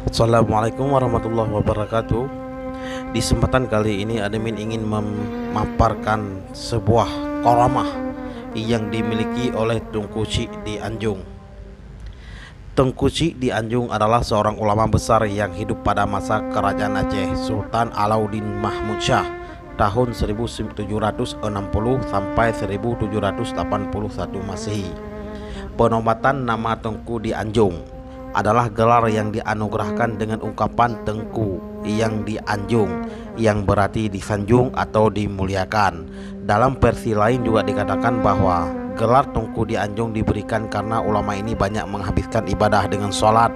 Assalamualaikum warahmatullahi wabarakatuh. Di kesempatan kali ini admin ingin memaparkan sebuah karamah yang dimiliki oleh Tengku Syik di Anjung. Tengku Syik di Anjung adalah seorang ulama besar yang hidup pada masa kerajaan Aceh Sultan Alauddin Mahmud Shah tahun 1760 sampai 1781 Masehi. Penobatan nama Tengku di Anjung adalah gelar yang dianugerahkan dengan ungkapan Tengku yang di Anjung, yang berarti disanjung atau dimuliakan. Dalam versi lain juga dikatakan bahwa gelar Tengku di Anjung diberikan karena ulama ini banyak menghabiskan ibadah dengan sholat,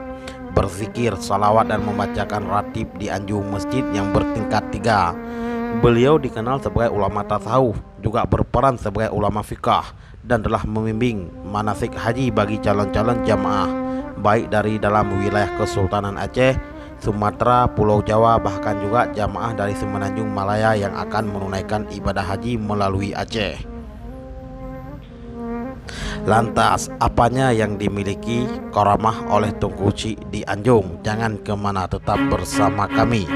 berzikir, salawat dan membacakan ratib di Anjung masjid yang bertingkat 3. Beliau dikenal sebagai ulama tasawuf, juga berperan sebagai ulama fikah dan telah membimbing manasik haji bagi calon-calon jamaah baik dari dalam wilayah Kesultanan Aceh, Sumatera, Pulau Jawa, bahkan juga jamaah dari Semenanjung Malaya yang akan menunaikan ibadah haji melalui Aceh. Lantas, apanya yang dimiliki karamah oleh Tengku Syik di Anjung? Jangan kemana, tetap bersama kami.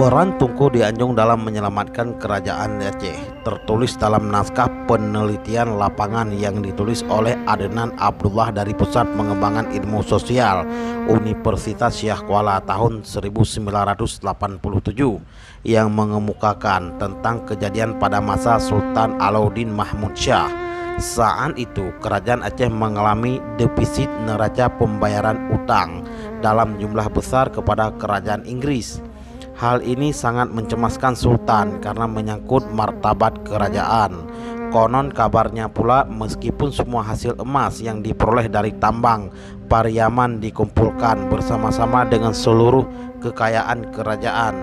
Peran Tengku di Anjung dalam menyelamatkan kerajaan Aceh tertulis dalam naskah penelitian lapangan yang ditulis oleh Adnan Abdullah dari Pusat Pengembangan Ilmu Sosial Universitas Syah Kuala tahun 1987 yang mengemukakan tentang kejadian pada masa Sultan Alauddin Mahmud Shah. Saat itu kerajaan Aceh mengalami defisit neraca pembayaran utang dalam jumlah besar kepada kerajaan Inggris. Hal ini sangat mencemaskan Sultan karena menyangkut martabat kerajaan. Konon kabarnya pula meskipun semua hasil emas yang diperoleh dari tambang Pariaman dikumpulkan bersama-sama dengan seluruh kekayaan kerajaan,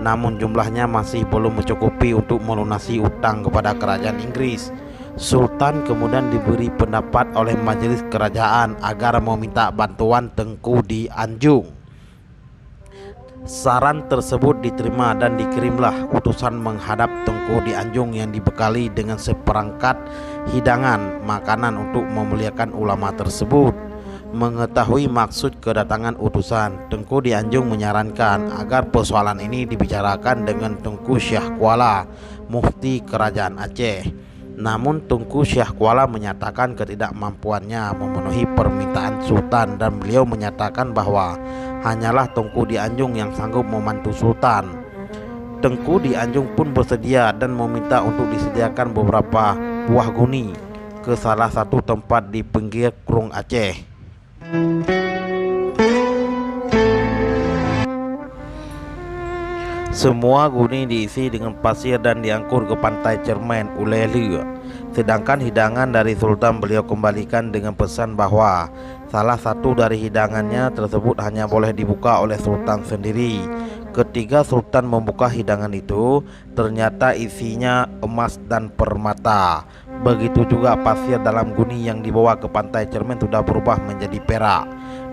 namun jumlahnya masih belum mencukupi untuk melunasi utang kepada kerajaan Inggris. Sultan kemudian diberi pendapat oleh majelis kerajaan agar meminta bantuan Tengku di Anjung. Saran tersebut diterima dan dikirimlah utusan menghadap Tengku di Anjung yang dibekali dengan seperangkat hidangan makanan untuk memuliakan ulama tersebut. Mengetahui maksud kedatangan utusan, Tengku di Anjung menyarankan agar persoalan ini dibicarakan dengan Tengku Syah Kuala, mufti kerajaan Aceh. Namun Tengku Syah Kuala menyatakan ketidakmampuannya memenuhi permintaan Sultan dan beliau menyatakan bahwa hanyalah Tengku di Anjung yang sanggup membantu Sultan. Tengku di Anjung pun bersedia dan meminta untuk disediakan beberapa buah guni ke salah satu tempat di pinggir Krung Aceh. Semua guni diisi dengan pasir dan diangkut ke pantai Cermen Ulelu. Sedangkan hidangan dari Sultan beliau kembalikan dengan pesan bahwa salah satu dari hidangannya tersebut hanya boleh dibuka oleh Sultan sendiri. Ketika Sultan membuka hidangan itu, ternyata isinya emas dan permata. Begitu juga pasir dalam guni yang dibawa ke pantai Cermen sudah berubah menjadi perak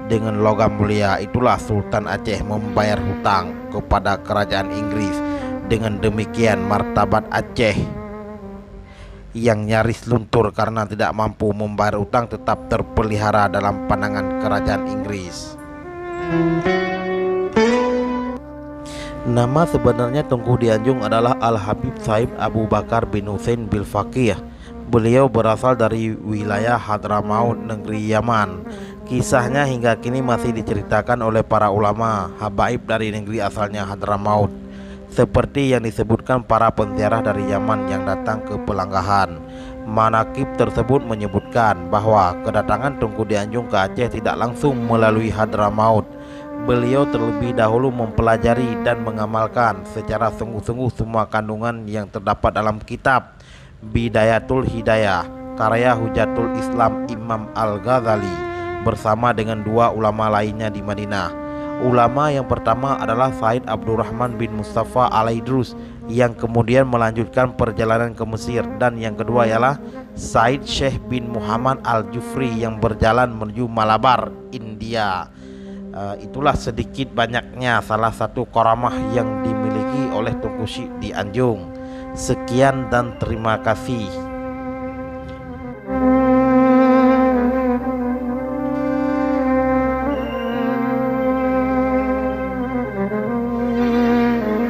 dengan logam mulia. Itulah Sultan Aceh membayar hutang kepada kerajaan Inggris. Dengan demikian martabat Aceh yang nyaris luntur karena tidak mampu membayar hutang tetap terpelihara dalam pandangan kerajaan Inggris. Nama sebenarnya Tengku di Anjung adalah Al-Habib Saib Abu Bakar bin Hussein bil Faqih. Beliau berasal dari wilayah Hadramaut, negeri Yaman. Kisahnya hingga kini masih diceritakan oleh para ulama habaib dari negeri asalnya Hadramaut, seperti yang disebutkan para penziarah dari Yaman yang datang ke Pelanggahan. Manakib tersebut menyebutkan bahwa kedatangan Tengku di Anjung ke Aceh tidak langsung melalui Hadramaut. Beliau terlebih dahulu mempelajari dan mengamalkan secara sungguh-sungguh semua kandungan yang terdapat dalam kitab Bidayatul Hidayah karya Hujatul Islam Imam Al-Ghazali bersama dengan dua ulama lainnya di Madinah. Ulama yang pertama adalah Said Abdurrahman bin Mustafa Al-Idrus yang kemudian melanjutkan perjalanan ke Mesir, dan yang kedua ialah Said Syekh bin Muhammad Al-Jufri yang berjalan menuju Malabar, India. Itulah sedikit banyaknya salah satu karamah yang dimiliki oleh Tengku Syek di Anjung. Sekian dan terima kasih.